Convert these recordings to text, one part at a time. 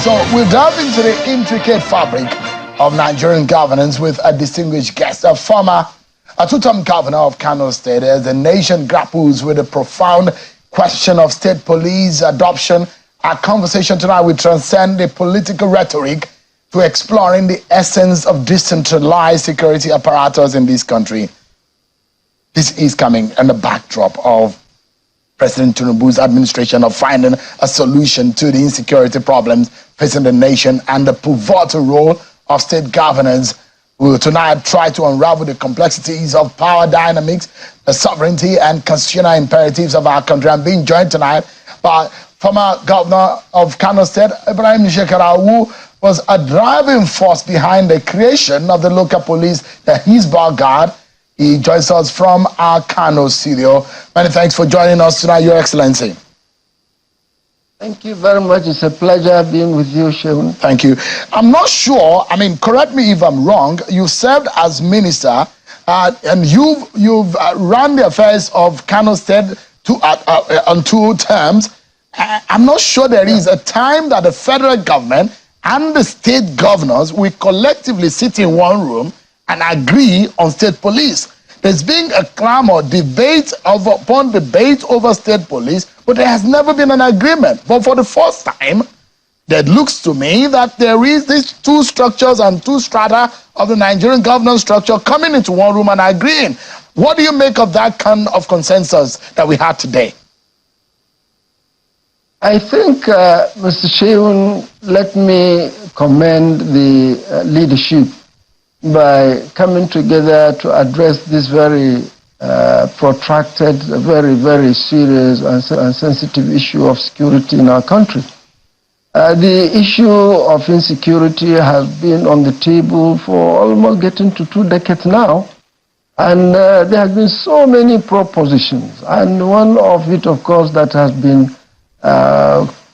So we'll delve into the intricate fabric of Nigerian governance with a distinguished guest, a two-term governor of Kano State, as the nation grapples with the profound question of state police adoption. Our conversation tonight will transcend the political rhetoric to exploring the essence of decentralized security apparatus in this country. This is coming in the backdrop of President Tinubu's administration of finding a solution to the insecurity problems facing the nation and the pivotal role of state governance. We will tonight try to unravel the complexities of power dynamics, the sovereignty and constitutional imperatives of our country. I'm being joined tonight by former governor of Kano State, Shekarau, who was a driving force behind the creation of the local police, the Hisbar Guard. He joins us from our Kano studio. Many thanks for joining us tonight, Your Excellency. Thank you very much. It's a pleasure being with you, Sheun. Thank you. I'm not sure, correct me if I'm wrong, you served as minister and you've run the affairs of Kano State on 2 terms. I'm not sure there is a time that the federal government and the state governors will collectively sit in one room and agree on state police. There's been a clamor, debate upon debate over state police, but there has never been an agreement. But for the first time, it looks to me that there is these 2 structures and 2 strata of the Nigerian governance structure coming into one room and agreeing. What do you make of that kind of consensus that we had today? I think, Mr. Sheun, let me commend the leadership by coming together to address this very protracted, very, very serious and sensitive issue of security in our country. The issue of insecurity has been on the table for almost getting to 2 decades now, and there have been so many propositions, and one of it, of course, that has been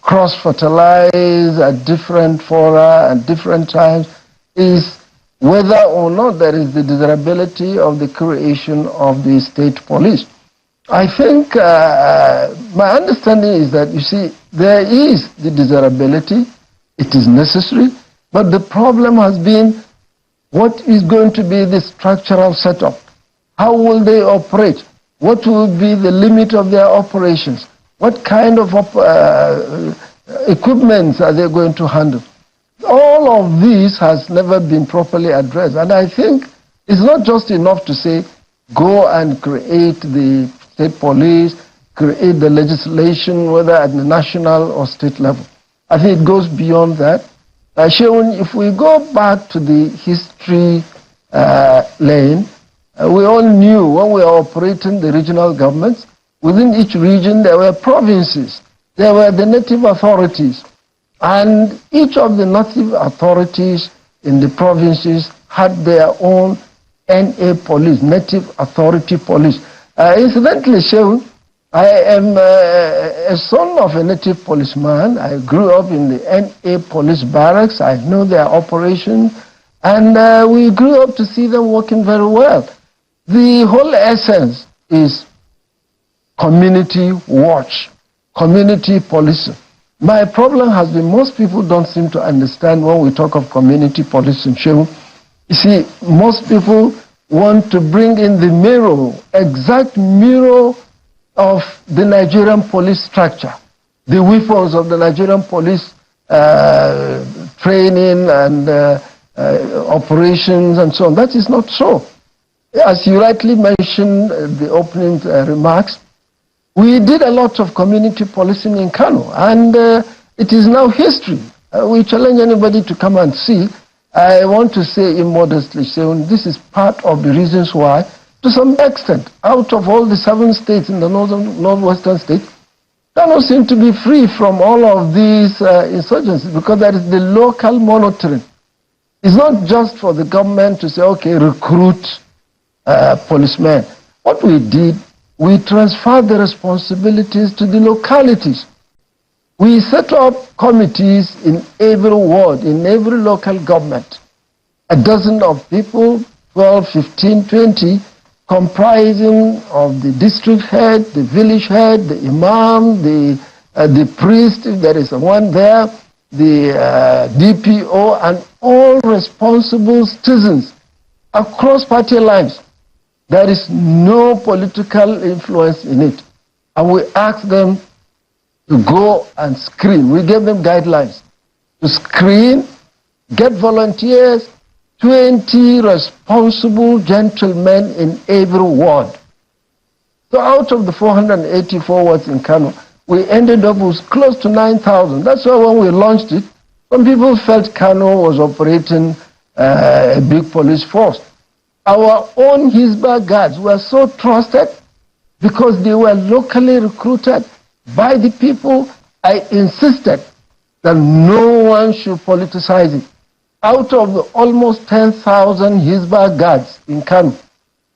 cross-fertilized at different fora and different times is whether or not there is the desirability of the creation of the state police. I think my understanding is that, you see, there is the desirability, it is necessary, but the problem has been what is going to be the structural setup? How will they operate? What will be the limit of their operations? What kind of equipments are they going to handle? All of this has never been properly addressed. And I think it's not just enough to say, go and create the state police, create the legislation, whether at the national or state level. I think it goes beyond that. Sheun, if we go back to the history lane, we all knew when we were operating the regional governments, within each region there were provinces, there were the native authorities. And each of the native authorities in the provinces had their own NA police, native authority police. Incidentally, Sheun, I am a son of a native policeman. I grew up in the NA police barracks. I know their operation. And we grew up to see them working very well. The whole essence is community watch, community policing. My problem has been most people don't seem to understand when we talk of community policing. You see, most people want to bring in the mirror, exact mirror of the Nigerian police structure, the weapons of the Nigerian police training and operations and so on. That is not so. As you rightly mentioned the opening remarks, we did a lot of community policing in Kano, and it is now history. We challenge anybody to come and see. I want to say immodestly, this is part of the reasons why, to some extent, out of all the 7 states in the northwestern states, Kano seems to be free from all of these insurgencies because there is the local monitoring. It's not just for the government to say, okay, recruit policemen. What we did, we transferred the responsibilities to the localities. We set up committees in every ward, in every local government. A dozen of people, 12, 15, 20, comprising of the district head, the village head, the imam, the priest, if there is one there, the DPO, and all responsible citizens across party lines. There is no political influence in it. And we ask them to go and screen. We gave them guidelines to screen, get volunteers, 20 responsible gentlemen in every ward. So out of the 484 wards in Kano, we ended up with close to 9,000. That's why when we launched it, some people felt Kano was operating a big police force. Our own Hisba guards were so trusted because they were locally recruited by the people. I insisted that no one should politicize it. Out of the almost 10,000 Hisba guards in Kano,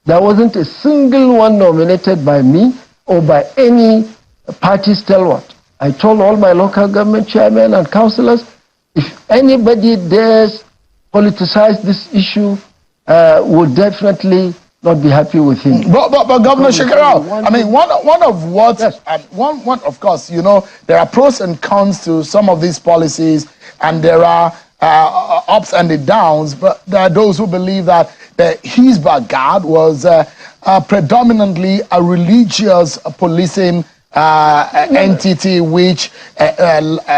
there wasn't a single one nominated by me or by any party stalwart. I told all my local government chairmen and councillors, if anybody dares politicize this issue, would definitely not be happy with him. But Governor Shekarau, I mean, one of what, yes. one of course, you know, there are pros and cons to some of these policies, and there are ups and the downs, but there are those who believe that the Hisba Guard was predominantly a religious policing entity which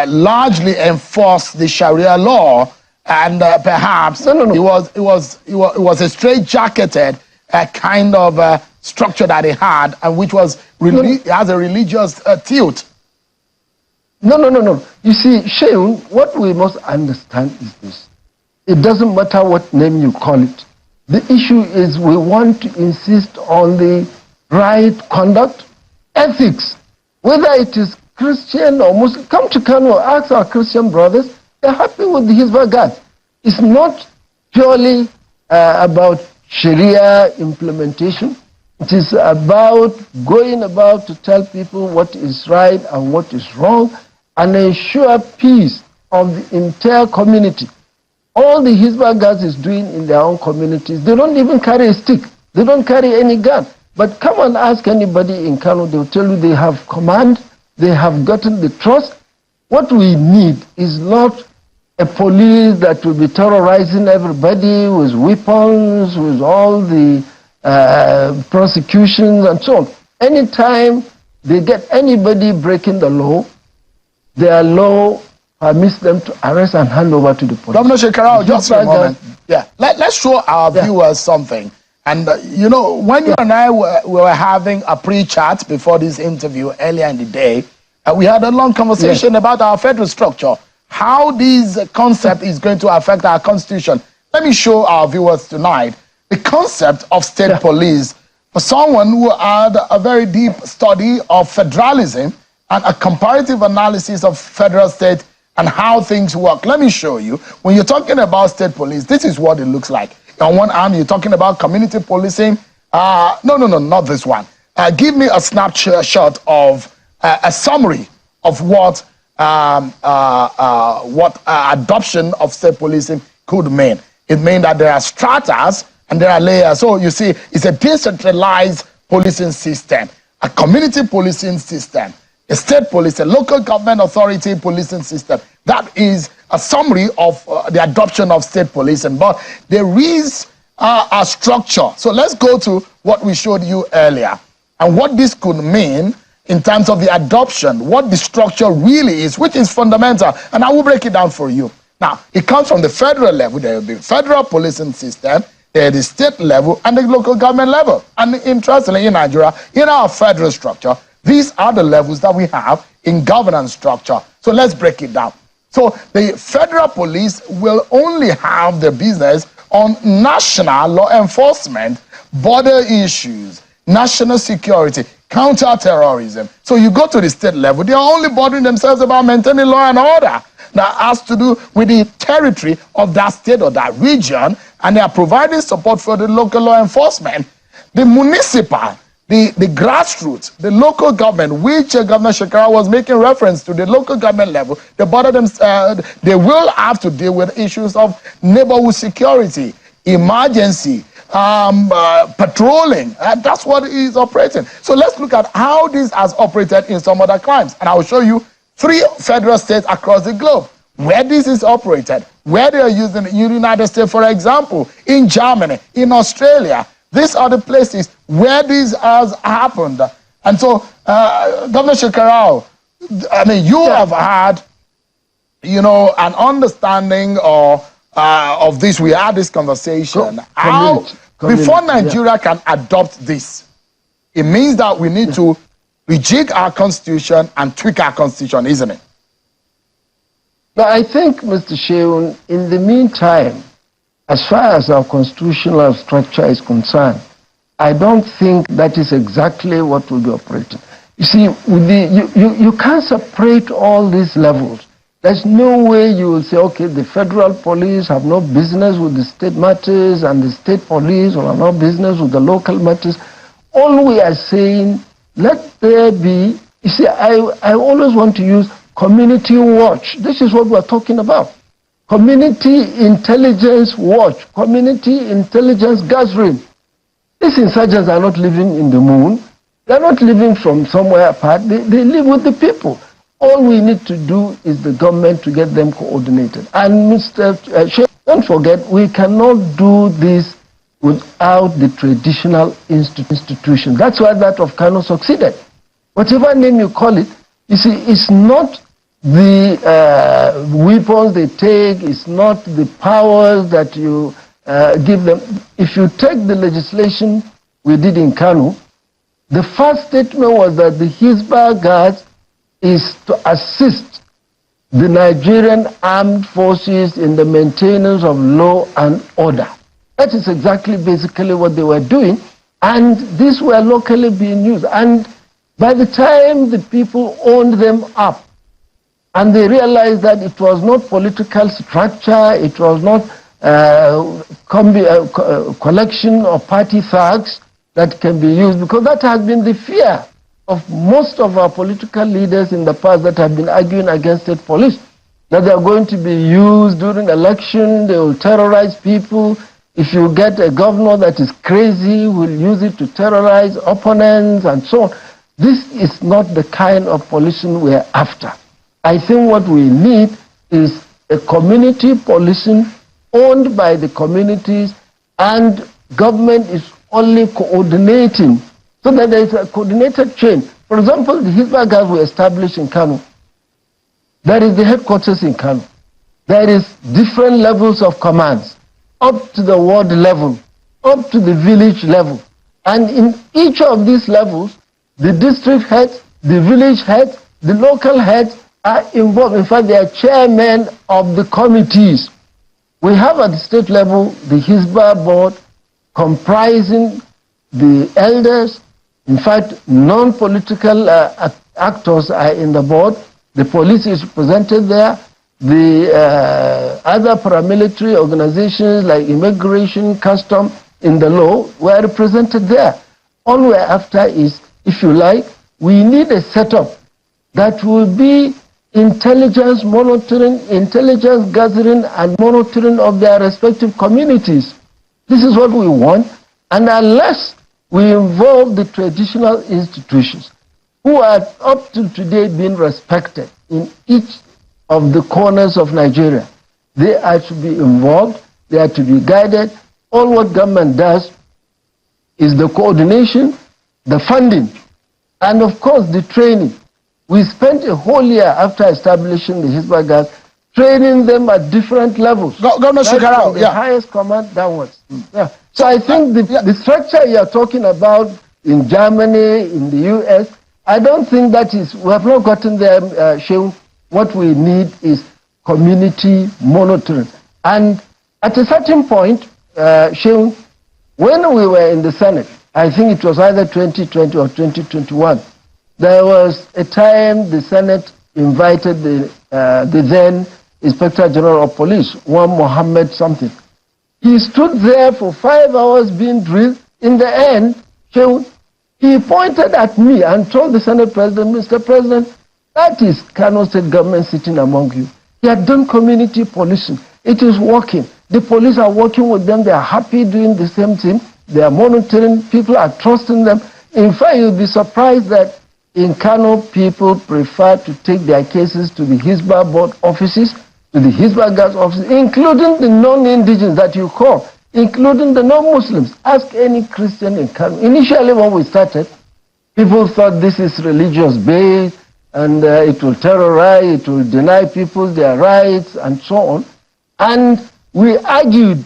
largely enforced the Sharia law, and perhaps it was a straight-jacketed kind of structure that it had, and which was has a religious tilt. No. You see, Sheun, what we must understand is this. It doesn't matter what name you call it. The issue is we want to insist on the right conduct, ethics. Whether it is Christian or Muslim, come to Kano, ask our Christian brothers, they're happy with the Hisba Guard. It's not purely about Sharia implementation. It is about going about to tell people what is right and what is wrong and ensure peace of the entire community. All the Hisba Guards is doing in their own communities, they don't even carry a stick. They don't carry any gun. But come and ask anybody in Kano, they'll tell you they have command, they have gotten the trust. What we need is not a police that will be terrorizing everybody with weapons, with all the prosecutions and so on. Anytime they get anybody breaking the law, their law permits them to arrest and hand over to the police. Governor Shekarau, just for a moment. Yeah, let's show our viewers something. And, you know, when you and I were having a pre-chat before this interview earlier in the day, we had a long conversation about our federal structure, how this concept is going to affect our constitution. Let me show our viewers tonight the concept of state police for someone who had a very deep study of federalism and a comparative analysis of federal state and how things work. Let me show you. When you're talking about state police, this is what it looks like. On one arm, you're talking about community policing. No, not this one. Give me a snapshot of a summary of what adoption of state policing could mean. It means that there are stratas and there are layers. So you see, it's a decentralized policing system, a community policing system, a state police, a local government authority policing system. That is a summary of the adoption of state policing. But there is a structure. So let's go to what we showed you earlier and what this could mean in terms of the adoption, what the structure really is, which is fundamental. And I will break it down for you. Now, it comes from the federal level. There will be federal policing system, there is the state level, and the local government level. And interestingly, in Nigeria, in our federal structure, these are the levels that we have in governance structure. So let's break it down. So the federal police will only have their business on national law enforcement, border issues, national security, counter-terrorism. So you go to the state level, they are only bothering themselves about maintaining law and order. That has to do with the territory of that state or that region, and they are providing support for the local law enforcement. The municipal, the grassroots, the local government, which Governor Shekarau was making reference to, the local government level, they bother them, they will have to deal with issues of neighborhood security, emergency, patrolling. That's what is operating. So let's look at how this has operated in some other crimes. And I will show you 3 federal states across the globe where this is operated, where they are using it in the United States, for example, in Germany, in Australia. These are the places where this has happened. And so, Governor Shekarau, I mean, you have had, you know, an understanding of this. We had this conversation. Before Nigeria can adopt this, it means that we need to rejig our constitution and tweak our constitution, isn't it? But I think, Mr. Sheun, in the meantime, as far as our constitutional structure is concerned, I don't think that is exactly what will be operating. You see, you can't separate all these levels. There's no way you will say, okay, the federal police have no business with the state matters and the state police will have no business with the local matters. All we are saying, let there be, you see, I always want to use community watch. This is what we're talking about. Community intelligence watch, community intelligence gathering. These insurgents are not living in the moon. They're not living from somewhere apart. They live with the people. All we need to do is the government to get them coordinated. And Mr. Sheikh, don't forget, we cannot do this without the traditional institutions. That's why that of Kano succeeded. Whatever name you call it, you see, it's not the weapons they take, it's not the powers that you give them. If you take the legislation we did in Kano, the first statement was that the Hisbah Guards is to assist the Nigerian armed forces in the maintenance of law and order. That is exactly basically what they were doing, and these were locally being used. And by the time the people owned them up, and they realized that it was not political structure, it was not collection of party thugs that can be used, because that has been the fear of most of our political leaders in the past that have been arguing against state police, that they are going to be used during election, they will terrorize people. If you get a governor that is crazy, will use it to terrorize opponents and so on. This is not the kind of policing we are after. I think what we need is a community policing owned by the communities, and government is only coordinating so that there is a coordinated chain. For example, the Hisbah Guards were established in Kano. There is the headquarters in Kano. There is different levels of commands, up to the ward level, up to the village level. And in each of these levels, the district heads, the village heads, the local heads are involved. In fact, they are chairmen of the committees. We have at the state level the Hisbah board comprising the elders. In fact, non-political actors are in the board. The police is represented there. The other paramilitary organizations like immigration, custom, in the law were represented there. All we're after is, if you like, we need a setup that will be intelligence monitoring, intelligence gathering and monitoring of their respective communities. This is what we want. And unless we involve the traditional institutions who are up to today being respected in each of the corners of Nigeria, they are to be involved, they are to be guided. All what government does is the coordination, the funding, and of course the training. We spent a whole year after establishing the Hisbah Guards training them at different levels. Governor Shekarau, the highest command downwards. Yeah. So I think the structure you are talking about in Germany, in the US, I don't think that is, we have not gotten there, Sheun. What we need is community monitoring. And at a certain point, Sheun, when we were in the Senate, I think it was either 2020 or 2021, there was a time the Senate invited the then Inspector General of Police, one Mohammed something. He stood there for 5 hours being drilled. In the end, he pointed at me and told the Senate President, Mr. President, that is Kano State government sitting among you. He had done community policing. It is working. The police are working with them. They are happy doing the same thing. They are monitoring. People are trusting them. In fact, you'll be surprised that in Kano, people prefer to take their cases to the Hisbah board offices to the Hizbah offices, including the non-indigenous that you call, including the non-Muslims. Ask any Christian in Kano. Initially, when we started, people thought this is religious-based, and it will terrorize, it will deny people their rights, and so on. And we argued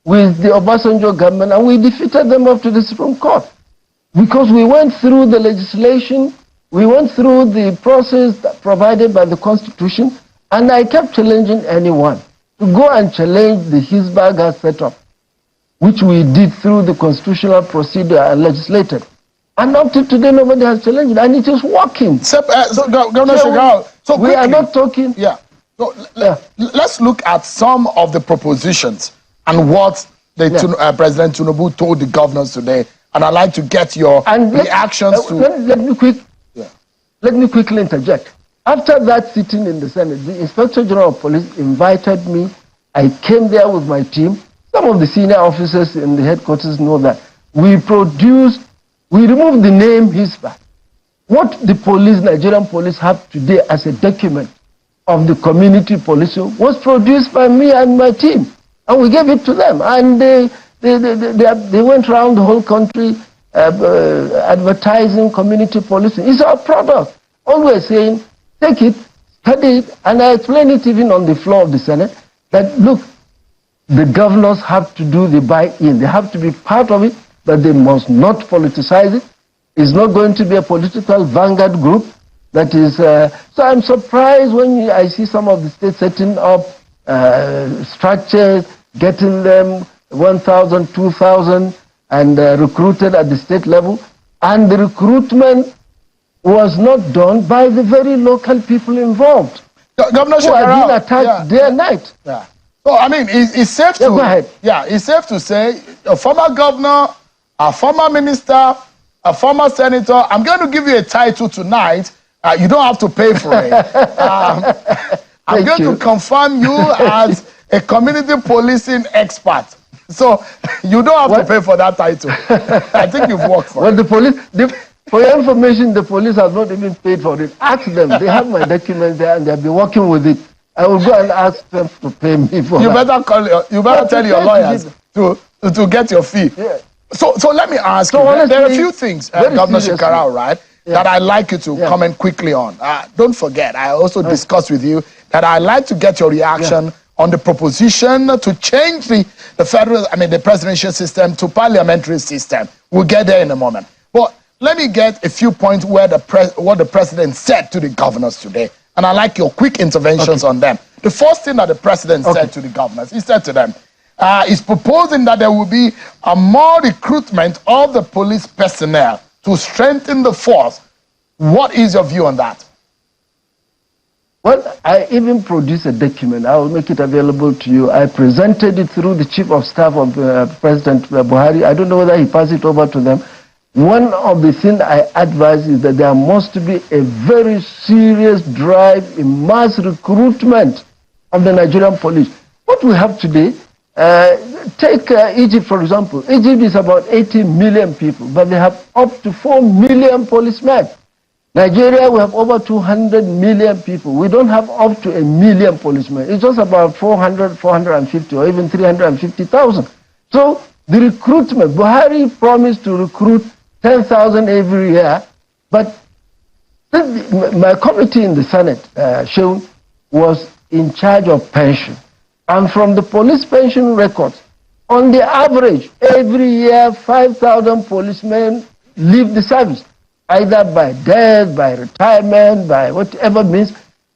with the Obasanjo government, and we defeated them up to the Supreme Court. Because we went through the legislation, we went through the process provided by the Constitution, and I kept challenging anyone to go and challenge the Hizbah setup, which we did through the constitutional procedure and legislated. And up to today, nobody has challenged it, and it is working. Governor Shekarau, we are not talking. Yeah. So let's look at some of the propositions and what President Tinubu told the governors today. And I'd like to get your reactions to... Let me quickly interject. After that sitting in the Senate, the Inspector General of Police invited me. I came there with my team. Some of the senior officers in the headquarters know that. We removed the name Hizbah. What the police, Nigerian police, have today as a document of the community policing was produced by me and my team. And we gave it to them. And they went around the whole country advertising community policing. It's our product. Always saying, take it, study it. And I explained it even on the floor of the Senate, that look, the governors have to do the buy-in. They have to be part of it, but they must not politicize it. It's not going to be a political vanguard group. That is, so I'm surprised when I see some of the states setting up structures, getting them 1,000, 2,000, and recruited at the state level. And the recruitment was not done by the very local people involved. Governor Shekarau, who are being attacked day and night. Yeah. So, I mean, it's safe to... go ahead. Yeah, it's safe to say a former governor, a former minister, a former senator, I'm going to give you a title tonight. You don't have to pay for it. I'm going to confirm you as a community policing expert. So you don't have to pay for that title. I think you've worked for it. Well, the police, for your information, the police have not even paid for it. Ask them. They have my documents there and they've been working with it. I will go and ask them to pay me for that. You better tell your lawyers to get your fee. Yeah. So let me ask you, honestly, there are a few things, Governor Shekarau, right, that I'd like you to comment quickly on. Don't forget, I also discussed with you that I'd like to get your reaction on the proposition to change the presidential system to parliamentary system. We'll get there in a moment. But let me get a few points where what the president said to the governors today. And I'd like your quick interventions on them. The first thing that the president said to the governors, he said to them, is proposing that there will be a more recruitment of the police personnel to strengthen the force. What is your view on that? Well, I even produced a document. I will make it available to you. I presented it through the chief of staff of President Buhari. I don't know whether he passed it over to them. One of the things I advise is that there must be a very serious drive in mass recruitment of the Nigerian police. What we have today, take Egypt, for example. Egypt is about 80 million people, but they have up to 4 million policemen. Nigeria, we have over 200 million people. We don't have up to 1 million policemen. It's just about 400, 450, or even 350,000. So the recruitment, Buhari promised to recruit 10,000 every year, but my committee in the Senate, Sheun, was in charge of pension. And from the police pension records, on the average, every year, 5,000 policemen leave the service, either by death, by retirement, by whatever means,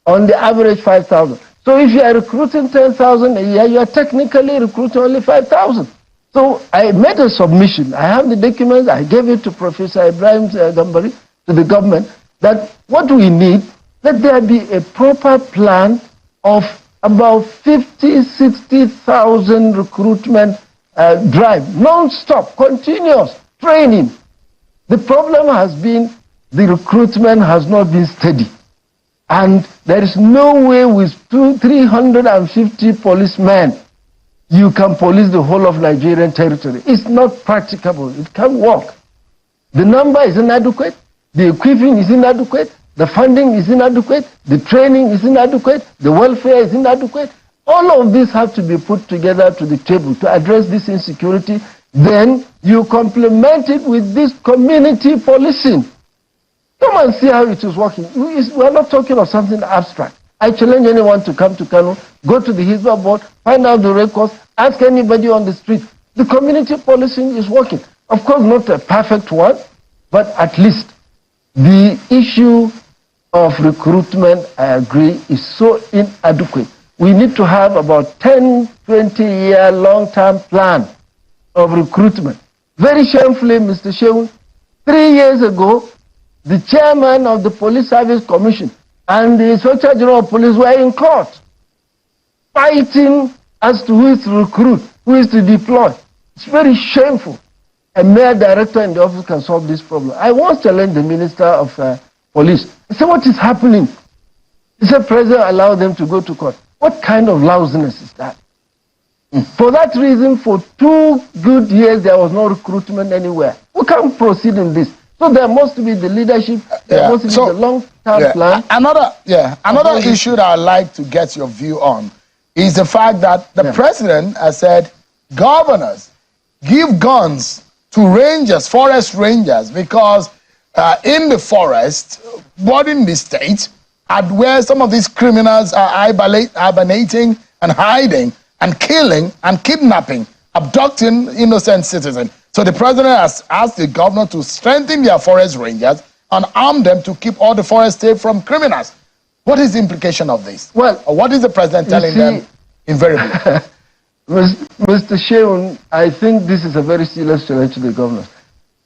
on the average 5,000. So if you are recruiting 10,000 a year, you are technically recruiting only 5,000. So I made a submission. I have the documents. I gave it to Professor Ibrahim Gambari, to the government, that what we need, let there be a proper plan of about 50, 60,000 recruitment drive, non-stop, continuous training. The problem has been the recruitment has not been steady. And there is no way with 350 policemen you can police the whole of Nigerian territory. It's not practicable. It can't work. The number is inadequate. The equipping is inadequate. The funding is inadequate. The training is inadequate. The welfare is inadequate. All of these have to be put together to the table to address this insecurity. Then you complement it with this community policing. Come and see how it is working. We're not talking of something abstract. I challenge anyone to come to Kano, go to the Hizbah board, find out the records, ask anybody on the street. The community policing is working. Of course, not a perfect one, but at least the issue of recruitment, I agree, is so inadequate. We need to have about 10, 20-year long-term plan of recruitment. Very shamefully, Mr. Shehu, 3 years ago, the chairman of the Police Service Commission and the Inspector General of Police were in court, fighting as to who is to recruit, who is to deploy. It's very shameful. A mere director in the office can solve this problem. I once challenged the Minister of Police. I said, what is happening? He said, President, allow them to go to court. What kind of lousiness is that? For that reason, for 2 good years, there was no recruitment anywhere. We can't proceed in this. So there must be the leadership, there must be the long-term plan. Another issue that I'd like to get your view on is the fact that the president has said, governors, give guns to rangers, forest rangers, because in the forest, bordering the state, at where some of these criminals are hibernating and hiding and killing and kidnapping, abducting innocent citizens. So the president has asked the governor to strengthen their forest rangers and arm them to keep all the forest safe from criminals. What is the implication of this? Well, or what is the president telling them invariably? Mr. Sheun, I think this is a very serious challenge to the governors.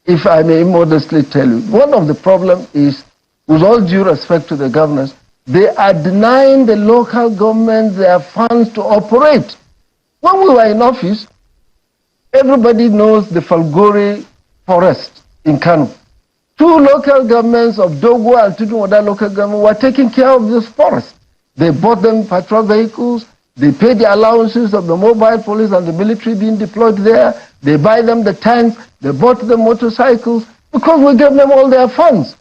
If I may modestly tell you, one of the problems is, with all due respect to the governors, they are denying the local government their funds to operate. When we were in office, everybody knows the Falgore forest in Kano. 2 local governments of Dogo and Tudunwada local government were taking care of this forest. They bought them patrol vehicles, they pay the allowances of the mobile police and the military being deployed there, they buy them the tanks, they bought the motorcycles, because we gave them all their funds.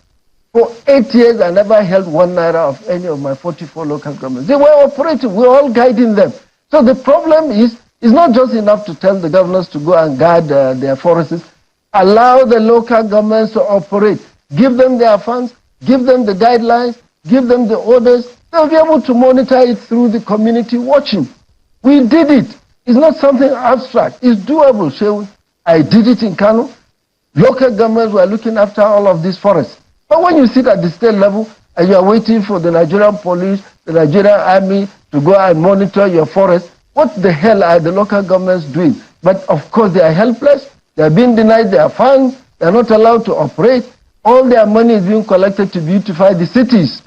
For 8 years, I never held 1 naira of any of my 44 local governments. They were operating, we were all guiding them. So the problem is, it's not just enough to tell the governors to go and guard their forests. Allow the local governments to operate. Give them their funds, give them the guidelines, give them the orders. They'll be able to monitor it through the community watching. We did it. It's not something abstract. It's doable. So I did it in Kano. Local governments were looking after all of these forests. But when you sit at the state level and you are waiting for the Nigerian police, the Nigerian army to go and monitor your forest, what the hell are the local governments doing? But of course they are helpless. They are being denied their funds. They are not allowed to operate. All their money is being collected to beautify the cities.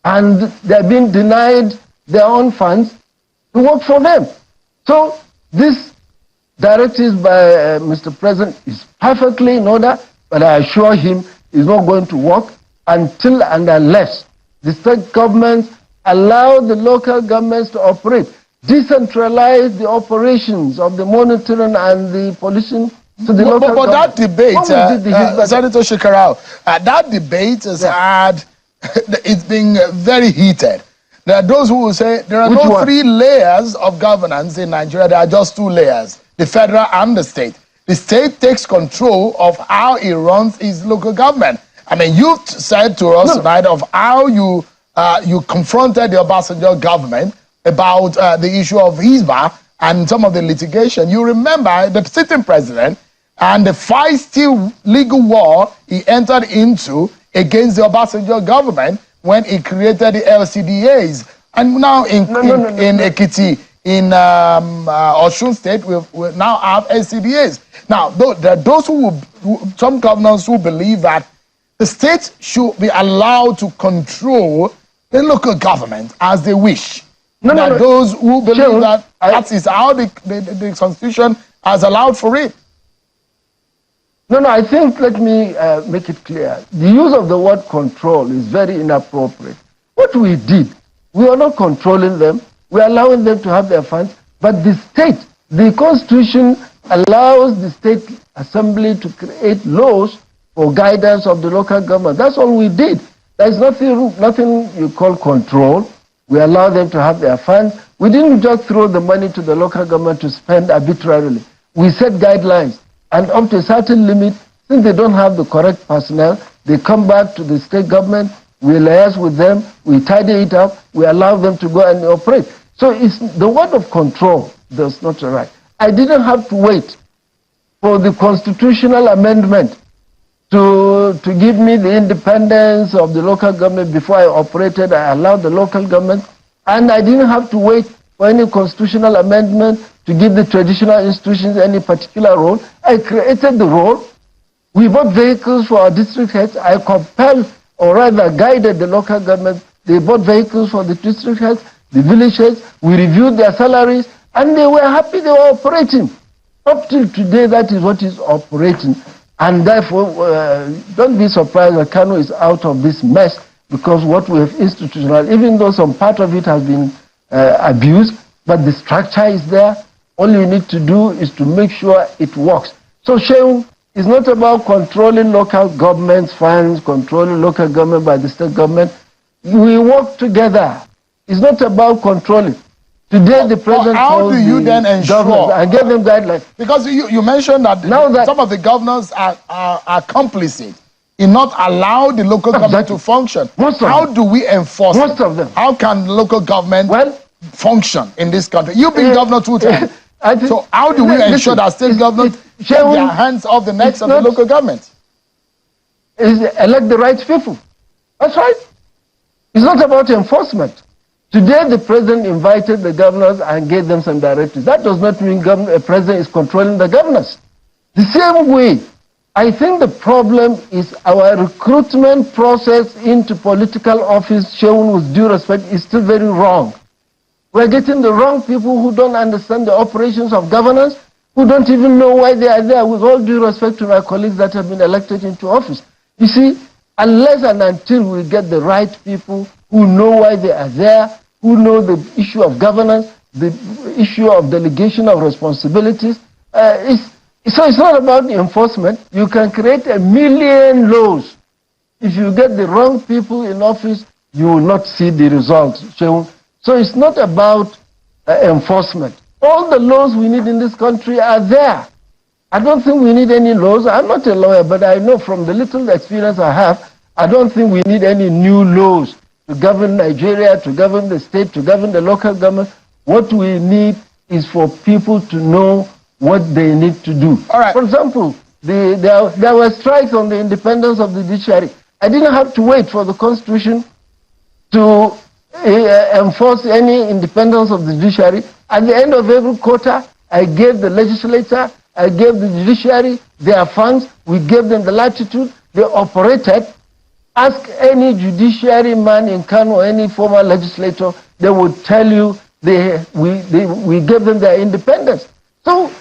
And they are being denied their own funds to work for them. So this directive by Mr. President is perfectly in order, but I assure him it's not going to work until and unless the state governments allow the local governments to operate. Decentralize the operations of the monitoring and the policing to the local government. But that debate, Senator Shekarau, that debate has had, it's been very heated. There are those who will say there are no 3 layers of governance in Nigeria, there are just 2 layers, the federal and the state. The state takes control of how it runs its local government. I mean, you said to us tonight of how you confronted the Obasanjo government about the issue of Hizbah and some of the litigation. You remember the sitting president and the feisty legal war he entered into against the Obasanjo government when he created the LCDAs. And now in Ekiti, in Osun State, we now have LCDAs. Now, there are those some governors who believe that the state should be allowed to control the local government as they wish. Those who believe that is how the Constitution has allowed for it. I think, let me make it clear. The use of the word control is very inappropriate. What we did, we are not controlling them, we are allowing them to have their funds, but the state, the Constitution allows the state assembly to create laws for guidance of the local government. That's all we did. There's nothing you call control. We allow them to have their funds. We didn't just throw the money to the local government to spend arbitrarily. We set guidelines, and up to a certain limit, since they don't have the correct personnel, they come back to the state government, we liaise with them, we tidy it up, we allow them to go and operate. So it's the word of control does not right. I didn't have to wait for the constitutional amendment to give me the independence of the local government before I operated. I allowed the local government, and I didn't have to wait for any constitutional amendment to give the traditional institutions any particular role. I created the role. We bought vehicles for our district heads. I compelled, or rather guided the local government. They bought vehicles for the district heads, the village heads. We reviewed their salaries, and they were happy they were operating. Up till today, that is what is operating. And therefore, don't be surprised that Kano is out of this mess, because what we have institutionalized, even though some part of it has been abused, but the structure is there. All you need to do is to make sure it works. So, Shehu, it's not about controlling local government's funds, controlling local government by the state government. We work together. It's not about controlling. Today, the president how do you then ensure and give them guidelines? Because you mentioned that, some of the governors are complicit in not allow the local government to function. How do we enforce most of them? How can local government function in this country? You've been governor 2 times. So how do we ensure that state government get their hands off the necks of the local government? Elect the right people. That's right. It's not about enforcement. Today, the president invited the governors and gave them some directives. That does not mean the president is controlling the governors. The same way, I think the problem is our recruitment process into political office, shown with due respect, is still very wrong. We're getting the wrong people who don't understand the operations of governance, who don't even know why they are there, with all due respect to my colleagues that have been elected into office. You see, unless and until we get the right people who know why they are there, who know the issue of governance, the issue of delegation of responsibilities. So it's not about the enforcement. You can create 1 million laws. If you get the wrong people in office, you will not see the results. So it's not about enforcement. All the laws we need in this country are there. I don't think we need any laws. I'm not a lawyer, but I know from the little experience I have, I don't think we need any new laws to govern Nigeria, to govern the state, to govern the local government. What we need is for people to know what they need to do. All right. For example, there were strikes on the independence of the judiciary. I didn't have to wait for the Constitution to enforce any independence of the judiciary. At the end of every quarter, I gave the legislature, I gave the judiciary their funds, we gave them the latitude, they operated. Ask any judiciary man in Kano or any former legislator, they would tell you we gave them their independence. So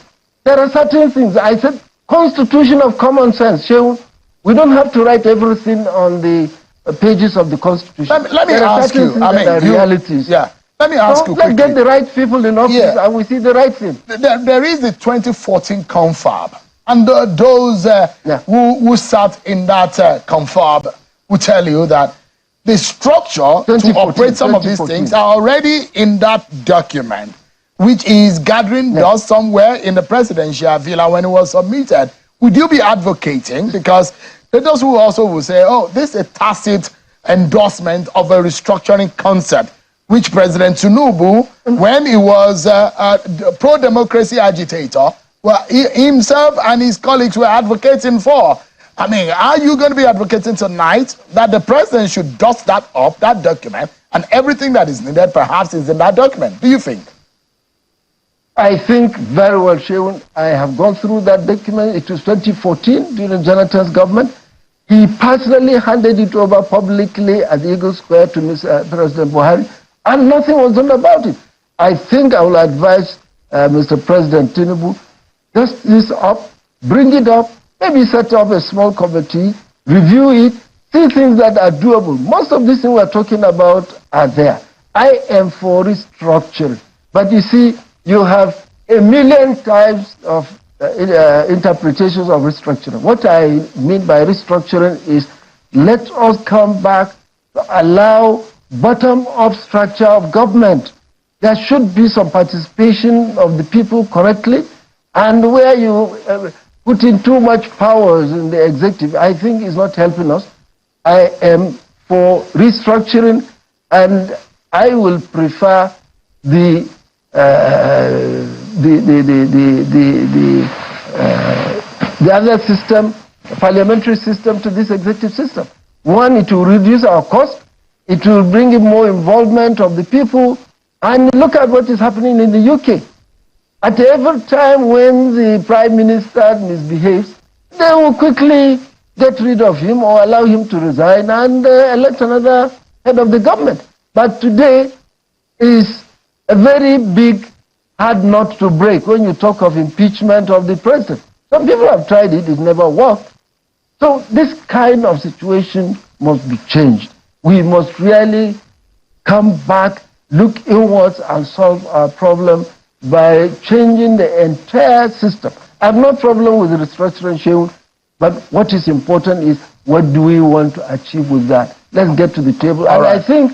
there are certain things. I said, constitution of common sense. We don't have to write everything on the pages of the Constitution. Let me ask you. Realities. Yeah. Let me ask you quickly. Let's get the right people in office and we see the right thing. There is the 2014 confab. And those who sat in that confab will tell you that the structure to operate some of these things are already in that document, which is gathering dust somewhere in the presidential villa when it was submitted. Would you be advocating? Because those who also will say, oh, this is a tacit endorsement of a restructuring concept, which President Tinubu, when he was a pro-democracy agitator, well, he himself and his colleagues were advocating for. I mean, are you going to be advocating tonight that the president should dust that up, that document, and everything that is needed perhaps is in that document? Do you think? I think very well, Shewan. I have gone through that document. It was 2014 during Jonathan's government. He personally handed it over publicly at Eagle Square to Mr. President Buhari, and nothing was done about it. I think I will advise Mr. President Tinubu, dust this up, bring it up, maybe set up a small committee, review it, see things that are doable. Most of these things we're talking about are there. I am for restructuring. But you see, you have 1 million types of interpretations of restructuring. What I mean by restructuring is let us come back to allow bottom-up structure of government there should be some participation of the people correctly, and where you put in too much powers in the executive, I think is not helping us. I am for restructuring, and I will prefer the other system, the parliamentary system, to this executive system. One, it will reduce our cost. It will bring in more involvement of the people. And look at what is happening in the UK. At every time when the Prime Minister misbehaves, they will quickly get rid of him or allow him to resign and elect another head of the government. But today is a very big hard nut to break when you talk of impeachment of the president. Some people have tried it, it never worked. So this kind of situation must be changed. We must really come back, look inwards and solve our problem by changing the entire system. I have no problem with the restructuring, but what is important is what do we want to achieve with that? Let's get to the table. All and right. I think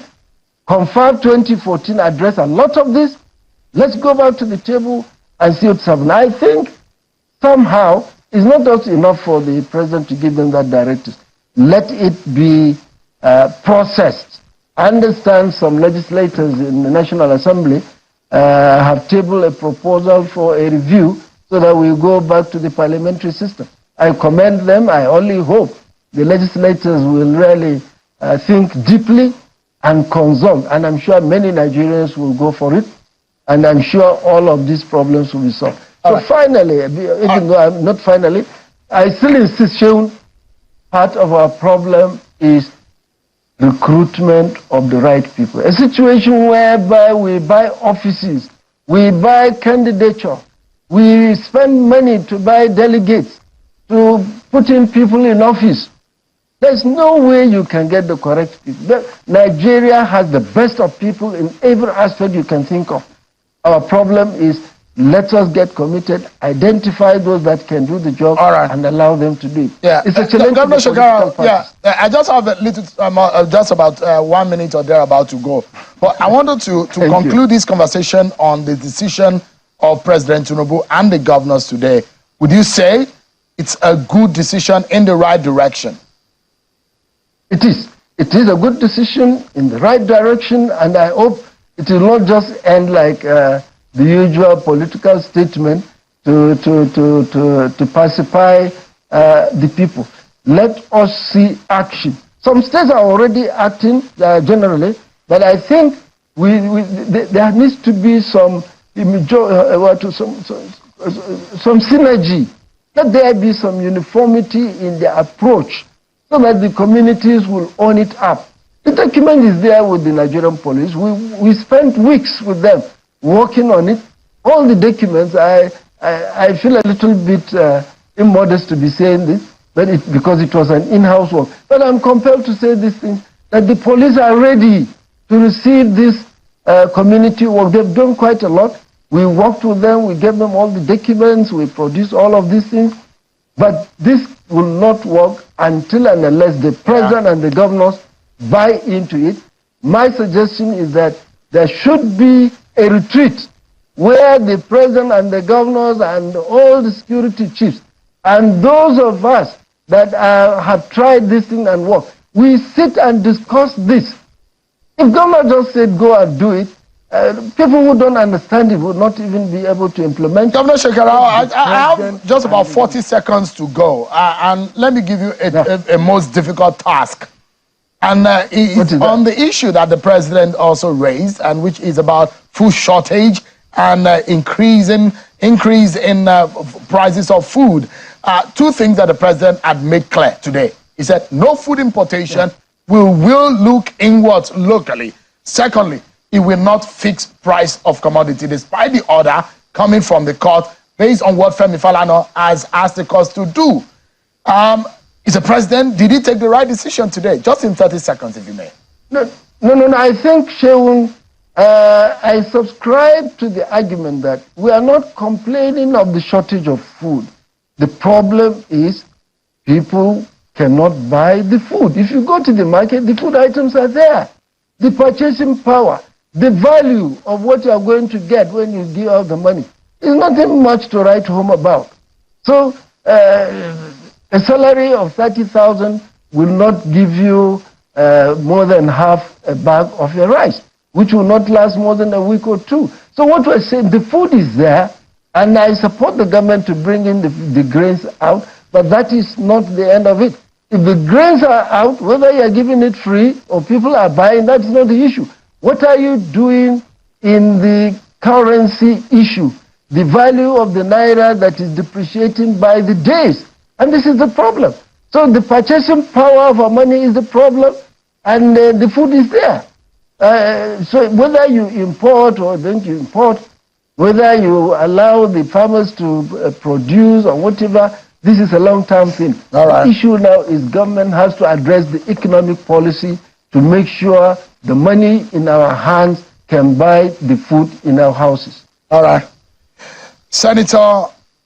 Confirm 2014 addressed a lot of this. Let's go back to the table and see what's happening. I think somehow it's not just enough for the president to give them that directive. Let it be processed. I understand some legislators in the National Assembly have tabled a proposal for a review so that we go back to the parliamentary system. I commend them. I only hope the legislators will really think deeply and consult. And I'm sure many Nigerians will go for it. And I'm sure all of these problems will be solved. So finally, even though I'm not finally, I still insist, Sheun, part of our problem is recruitment of the right people. A situation whereby we buy offices, we buy candidature, we spend money to buy delegates, to put in people in office. There's no way you can get the correct people. Nigeria has the best of people in every aspect you can think of. Our problem is, let us get committed, identify those that can do the job, and allow them to do it. Yeah, it's a challenge. Governor Shekarau, I just have a little, just about 1 minute or thereabout to go. But I wanted to conclude this conversation on the decision of President Tinubu and the governors today. Would you say it's a good decision in the right direction? It is. It is a good decision in the right direction, and I hope it will not just end like the usual political statement to pacify the people. Let us see action. Some states are already acting generally, but I think there needs to be some synergy. Let there be some uniformity in the approach so that the communities will own it up. The document is there with the Nigerian police. We spent weeks with them working on it. All the documents, I feel a little bit immodest to be saying this, but because it was an in-house work. But I'm compelled to say this thing, that the police are ready to receive this community work. They've done quite a lot. We worked with them, we gave them all the documents, we produced all of these things. But this will not work until and unless the president and the governors buy into it. My suggestion is that there should be a retreat where the president and the governors and all the security chiefs and those of us that have tried this thing and work, we sit and discuss this. If government just said go and do it, people who don't understand it would not even be able to implement. Governor Shekarau, I have just about 40 seconds to go, and let me give you a most difficult task. And it's on the issue that the president also raised, and which is about food shortage and increase in prices of food. Two things that the president had made clear today. He said no food importation. We will look inwards locally. Secondly, it will not fix price of commodity, despite the order coming from the court based on what Femi Falana has asked the court to do. Is the president, did he take the right decision today? Just in 30 seconds, if you may. No. I think, Sheun, I subscribe to the argument that we are not complaining of the shortage of food. The problem is people cannot buy the food. If you go to the market, the food items are there. The purchasing power, the value of what you are going to get when you give out the money is nothing much to write home about. So a salary of 30,000 will not give you more than half a bag of your rice, which will not last more than a week or two. So what we're saying, the food is there, and I support the government to bring in the grains out, but that is not the end of it. If the grains are out, whether you're giving it free or people are buying, that's not the issue. What are you doing in the currency issue? The value of the naira that is depreciating by the days. And this is the problem. So the purchasing power of our money is the problem, and the food is there. So whether you import or don't you import, whether you allow the farmers to produce or whatever, this is a long-term thing. All right. The issue now is government has to address the economic policy to make sure the money in our hands can buy the food in our houses. All right. Senator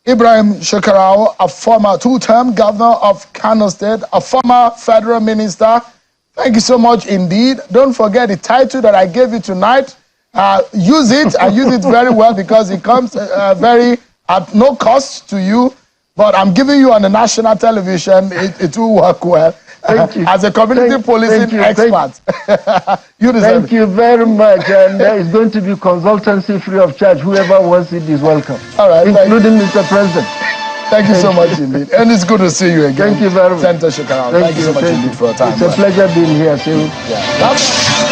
Ibrahim Shekarau, a former two-term governor of Kano State, a former federal minister. Thank you so much indeed. Don't forget the title that I gave you tonight. Use it and use it very well because it comes very at no cost to you. But I'm giving you on the national television. It will work well. Thank you. As a community policing expert. You deserve Thank you very much. And it's going to be consultancy free of charge. Whoever wants it is welcome. All right. Including Mr. President. Thank you so much indeed. And it's good to see you again. Thank you very much. Senator Shekarau. Thank you so much indeed for your time. It's a pleasure being here. See you. Yeah.